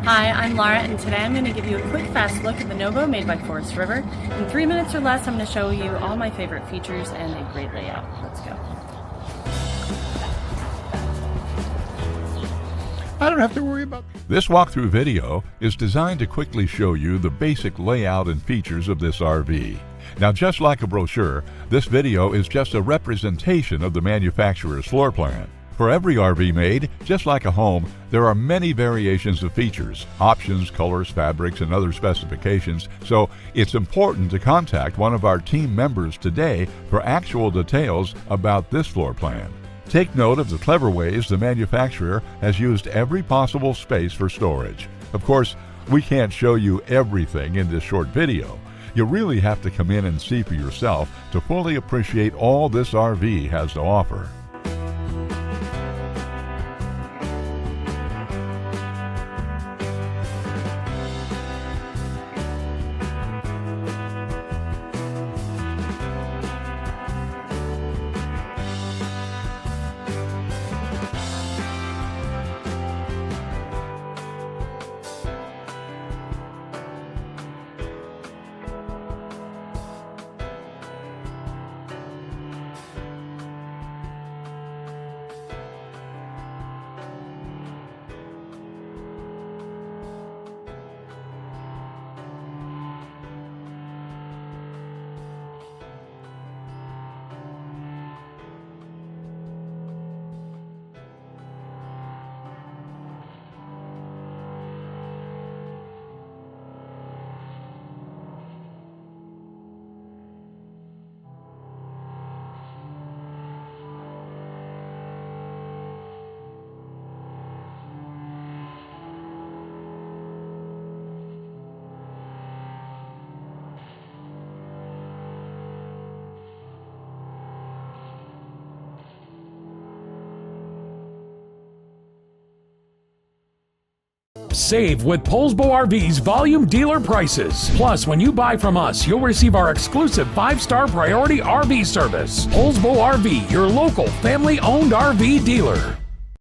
Hi, I'm Laura, and today I'm going to give you a quick fast look at the Novo made by Forest River. In 3 minutes or less, I'm going to show you all my favorite features and a great layout. Let's go. I don't have to worry about This walkthrough video is designed to quickly show you the basic layout and features of this RV. Now, just like a brochure, this video is just a representation of the manufacturer's floor plan. For every RV made, just like a home, there are many variations of features, options, colors, fabrics, and other specifications, so it's important to contact one of our team members today for actual details about this floor plan. Take note of the clever ways the manufacturer has used every possible space for storage. Of course, we can't show you everything in this short video. You really have to come in and see for yourself to fully appreciate all this RV has to offer. Save with Poulsbo RV's volume dealer prices. Plus, when you buy from us, you'll receive our exclusive 5-star priority RV service. Poulsbo RV, your local family-owned RV dealer.